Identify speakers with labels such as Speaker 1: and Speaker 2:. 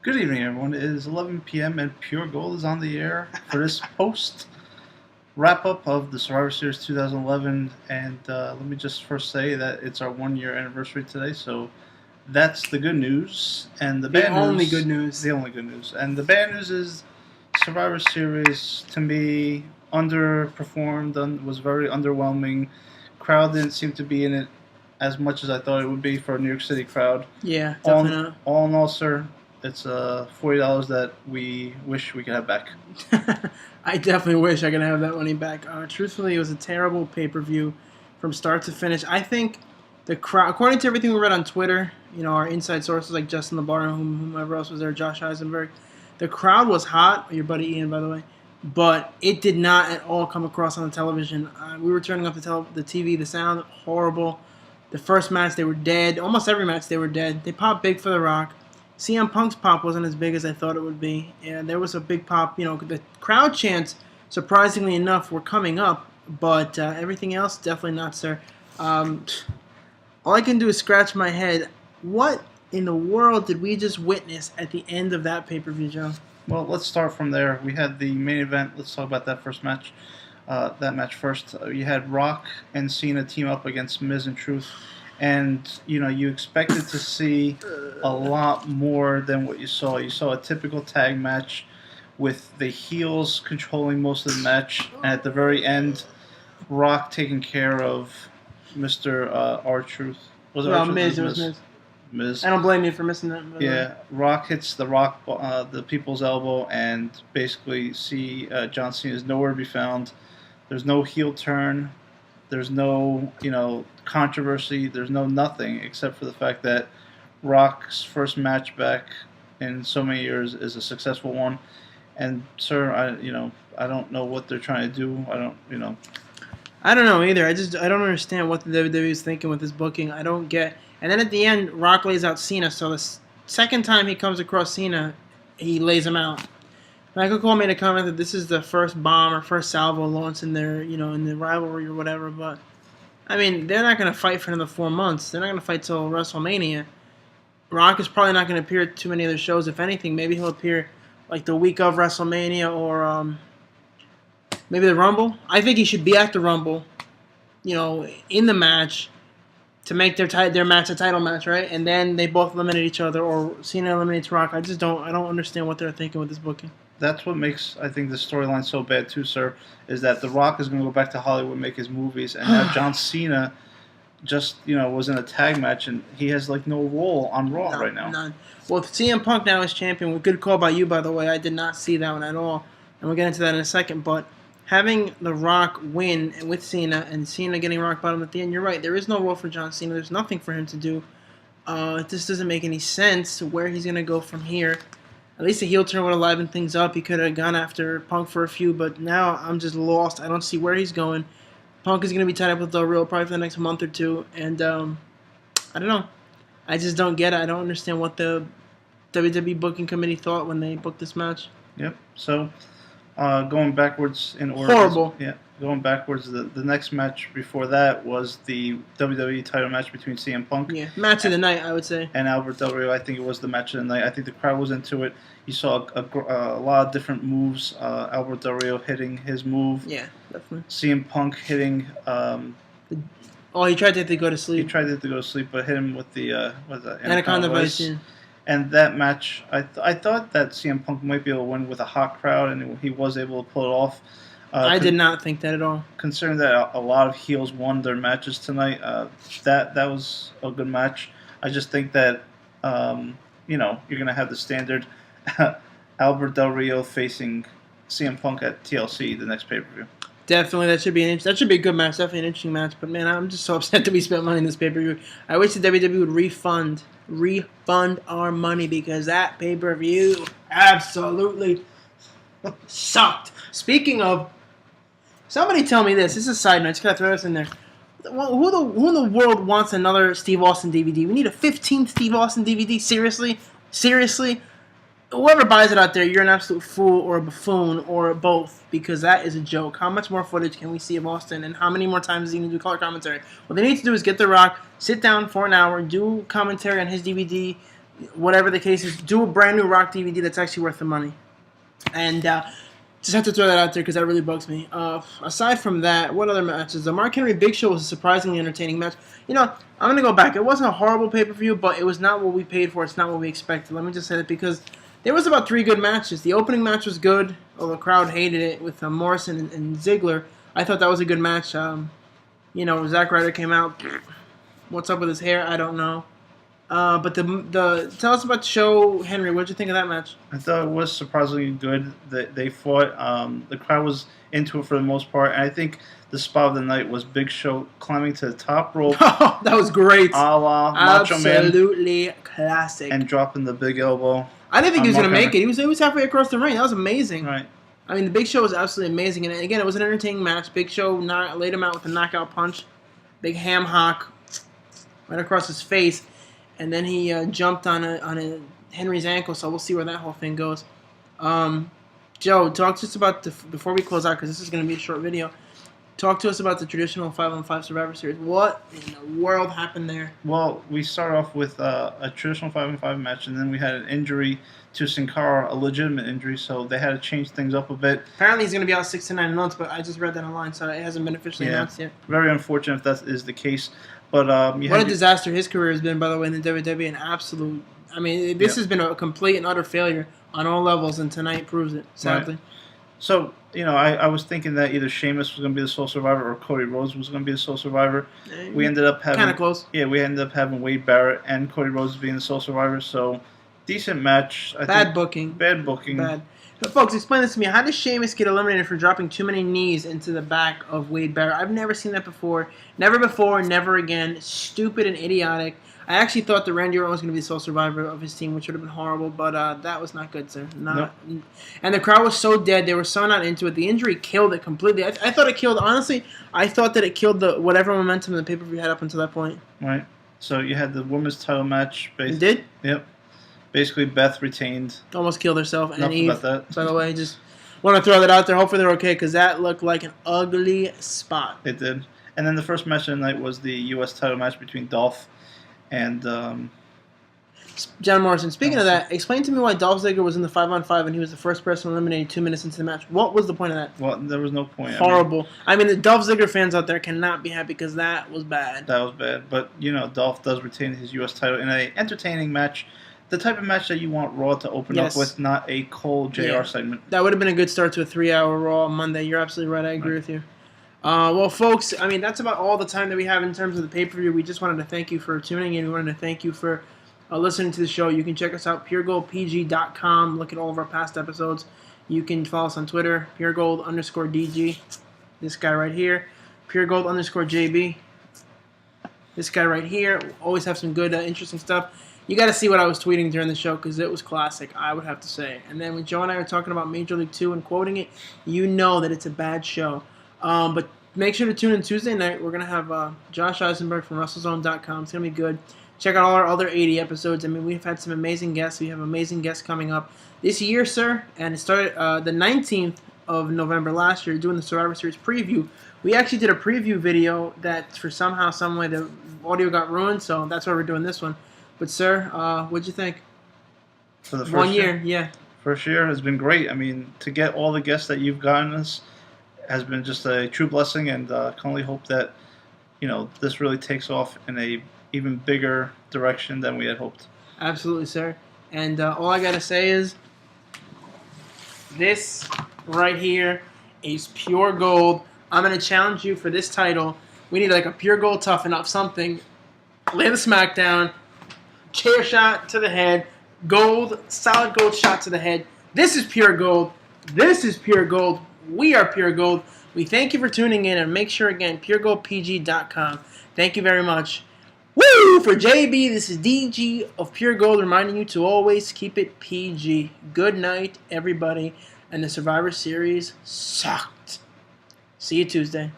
Speaker 1: Good evening, everyone. It is 11 p.m. and Pure Gold is on the air for this post wrap up of the Survivor Series 2011. And let me just first say that it's our 1 year anniversary today, so that's the good news. And the bad
Speaker 2: only
Speaker 1: news,
Speaker 2: good news.
Speaker 1: the only good news. And the bad news is Survivor Series to me underperformed, was very underwhelming. Crowd didn't seem to be in it as much as I thought it would be for a New York City crowd.
Speaker 2: Yeah, definitely not.
Speaker 1: All in all, sir, it's $40 that we wish we could have back.
Speaker 2: I definitely wish I could have that money back. Truthfully, it was a terrible pay-per-view from start to finish. I think the crowd, according to everything we read on Twitter, our inside sources like Justin LeBar and whomever else was there, Josh Eisenberg, the crowd was hot. Your buddy Ian, by the way. But it did not at all come across on the television. We were turning up the TV, the sound, horrible. The first match, they were dead. Almost every match, they were dead. They popped big for The Rock. CM Punk's pop wasn't as big as I thought it would be. And there was a big pop. The crowd chants, surprisingly enough, were coming up. But everything else, definitely not, sir. All I can do is scratch my head. What in the world did we just witness at the end of that pay-per-view, Joe?
Speaker 1: Well, let's start from there. We had the main event. Let's talk about that first match. That match first. You had Rock and Cena team up against Miz and Truth. And, you expected to see a lot more than what you saw. You saw a typical tag match with the heels controlling most of the match. And at the very end, Rock taking care of Mr. R-Truth. Was it R-Truth?
Speaker 2: Miz. It was Miz. I don't blame you for missing that.
Speaker 1: Yeah, Rock hits the people's elbow, and basically John Cena is nowhere to be found. There's no heel turn. There's no, controversy. There's no nothing except for the fact that Rock's first match back in so many years is a successful one. And sir, I don't know what they're trying to do. I don't
Speaker 2: know either. I don't understand what the WWE is thinking with this booking. I don't get. And then at the end, Rock lays out Cena. So the second time he comes across Cena, he lays him out. Michael Cole made a comment that this is the first bomb or first salvo launched in their, in the rivalry or whatever. But I mean, they're not going to fight for another 4 months. They're not going to fight till WrestleMania. Rock is probably not going to appear at too many other shows. If anything, maybe he'll appear like the week of WrestleMania or maybe the Rumble. I think he should be at the Rumble, in the match to make their match a title match, right? And then they both eliminate each other, or Cena eliminates Rock. I don't understand what they're thinking with this booking.
Speaker 1: That's what makes, I think, the storyline so bad too, sir, is that The Rock is going to go back to Hollywood and make his movies, and now John Cena just, was in a tag match, and he has, no role on Raw right now.
Speaker 2: None. Well, CM Punk now is champion. Good call by you, by the way. I did not see that one at all, and we'll get into that in a second, but having The Rock win with Cena and Cena getting rock bottom at the end, you're right. There is no role for John Cena. There's nothing for him to do. This doesn't make any sense where he's going to go from here. At least the heel turn would have livened things up. He could have gone after Punk for a few, but now I'm just lost. I don't see where he's going. Punk is going to be tied up with Del Rio probably for the next month or two, and I don't know. I just don't get it. I don't understand what the WWE booking committee thought when they booked this match.
Speaker 1: Yep. So, going backwards in order.
Speaker 2: Horrible.
Speaker 1: Yeah. Going backwards, the next match before that was the WWE title match between CM Punk.
Speaker 2: Yeah, match of the night, I would say.
Speaker 1: And Albert Del Rio. I think it was the match of the night. I think the crowd was into it. You saw a lot of different moves. Albert Del Rio hitting his move.
Speaker 2: Yeah, definitely.
Speaker 1: CM Punk hitting.
Speaker 2: He tried to go to sleep.
Speaker 1: He tried to go to sleep, but hit him with the
Speaker 2: Anaconda Vice. Yeah.
Speaker 1: And that match, I thought that CM Punk might be able to win with a hot crowd, and he was able to pull it off.
Speaker 2: I did not think that at all.
Speaker 1: Considering that a lot of heels won their matches tonight, that was a good match. I just think that you're going to have the standard Albert Del Rio facing CM Punk at TLC the next pay-per-view.
Speaker 2: Definitely, that should be a good match. Definitely an interesting match. But man, I'm just so upset that we spent money on this pay-per-view. I wish the WWE would refund our money, because that pay-per-view absolutely sucked. Speaking of, somebody tell me this. This is a side note. Just gotta throw this in there. Who in the world wants another Steve Austin DVD? We need a 15th Steve Austin DVD. Seriously. Whoever buys it out there, you're an absolute fool or a buffoon or both, because that is a joke. How much more footage can we see of Austin, and how many more times is he going to do color commentary? What they need to do is get The Rock, sit down for an hour, do commentary on his DVD, whatever the case is, do a brand new Rock DVD that's actually worth the money. And just have to throw that out there because that really bugs me. Aside from that, what other matches? The Mark Henry Big Show was a surprisingly entertaining match. You know, I'm going to go back. It wasn't a horrible pay-per-view, but it was not what we paid for. It's not what we expected. Let me just say that because there was about 3 good matches. The opening match was good, although the crowd hated it with Morrison and Ziggler. I thought that was a good match. You know, Zack Ryder came out. What's up with his hair? I don't know. But tell us about the show, Henry. What did you think of that match?
Speaker 1: I thought it was surprisingly good. They fought. The crowd was into it for the most part, and I think the spot of the night was Big Show climbing to the top rope.
Speaker 2: Oh, that was great.
Speaker 1: A la Macho Man.
Speaker 2: Absolutely classic.
Speaker 1: And dropping the big elbow.
Speaker 2: I didn't think he was going to make it. He was halfway across the ring. That was amazing.
Speaker 1: Right.
Speaker 2: I mean, the Big Show was absolutely amazing. And again, it was an entertaining match. Big Show laid him out with a knockout punch. Big ham hock right across his face. And then he jumped on a Henry's ankle, so we'll see where that whole thing goes. Joe, talk to us about, before we close out, because this is going to be a short video, talk to us about the traditional 5-on-5 Survivor Series. What in the world happened there?
Speaker 1: Well, we start off with a traditional 5-on-5 match, and then we had an injury to Sin Cara, a legitimate injury, so they had to change things up a bit.
Speaker 2: Apparently he's going to be out 6 to 9 months, but I just read that online, so it hasn't been officially announced yet.
Speaker 1: Very unfortunate if that is the case. But
Speaker 2: what a disaster his career has been, by the way, in the WWE. An absolute. I mean, this has been a complete and utter failure on all levels, and tonight proves it, sadly.
Speaker 1: Right. So, you know, I was thinking that either Sheamus was going to be the sole survivor or Cody Rhodes was going to be the sole survivor. We ended up having
Speaker 2: kind of close.
Speaker 1: Yeah, we ended up having Wade Barrett and Cody Rhodes being the sole survivor. So, decent match.
Speaker 2: Bad booking.
Speaker 1: Bad booking.
Speaker 2: Bad. But folks, explain this to me. How does Sheamus get eliminated for dropping too many knees into the back of Wade Barrett? I've never seen that before. Never before, never again. Stupid and idiotic. I actually thought that Randy Orton was going to be the sole survivor of his team, which would have been horrible, but that was not good, sir. Nope. And the crowd was so dead. They were so not into it. The injury killed it completely. I thought it killed, honestly, I thought that it killed whatever momentum the pay-per-view had up until that point.
Speaker 1: Right. So you had the women's title match.
Speaker 2: It did?
Speaker 1: Yep. Basically, Beth retained.
Speaker 2: Almost killed herself. And
Speaker 1: Enough
Speaker 2: Eve,
Speaker 1: about that.
Speaker 2: by the way, just want to throw that out there. Hopefully they're okay, because that looked like an ugly spot.
Speaker 1: It did. And then the first match of the night was the U.S. title match between Dolph and
Speaker 2: John Morrison. Speaking of that, explain to me why Dolph Ziggler was in the 5-on-5 and he was the first person eliminated 2 minutes into the match. What was the point of that?
Speaker 1: Well, there was no point.
Speaker 2: Horrible. I mean, the Dolph Ziggler fans out there cannot be happy because that was bad.
Speaker 1: That was bad. But, you know, Dolph does retain his U.S. title in an entertaining match. The type of match that you want Raw to open up with, not a cold JR segment.
Speaker 2: That would have been a good start to a 3-hour Raw on Monday. You're absolutely right. I agree with you. Well, folks, I mean, that's about all the time that we have in terms of the pay-per-view. We just wanted to thank you for tuning in. We wanted to thank you for listening to the show. You can check us out, puregoldpg.com. Look at all of our past episodes. You can follow us on Twitter, puregold_DG. This guy right here, puregold_JB. This guy right here. Always have some good, interesting stuff. You got to see what I was tweeting during the show because it was classic, I would have to say. And then when Joe and I are talking about Major League 2 and quoting it, you know that it's a bad show. But make sure to tune in Tuesday night. We're going to have Josh Eisenberg from WrestleZone.com. It's going to be good. Check out all our other 80 episodes. I mean, we've had some amazing guests. We have amazing guests coming up this year, sir. And it started the 19th of November last year doing the Survivor Series preview. We actually did a preview video that for somehow, some way, the audio got ruined. So that's why we're doing this one. But, sir, what'd you think?
Speaker 1: For the first
Speaker 2: 1 year, yeah.
Speaker 1: First year has been great. I mean, to get all the guests that you've gotten us has been just a true blessing, and can only hope that, you know, this really takes off in a even bigger direction than we had hoped.
Speaker 2: Absolutely, sir. And all I got to say is this right here is pure gold. I'm going to challenge you for this title. We need like a pure gold toughen up something. Lay the smackdown. Chair shot to the head. Gold, solid gold shot to the head. This is pure gold. This is pure gold. We are pure gold. We thank you for tuning in, and make sure again, puregoldpg.com. Thank you very much. Woo! For JB, this is DG of Pure Gold reminding you to always keep it PG. Good night, everybody. And the Survivor Series sucked. See you Tuesday.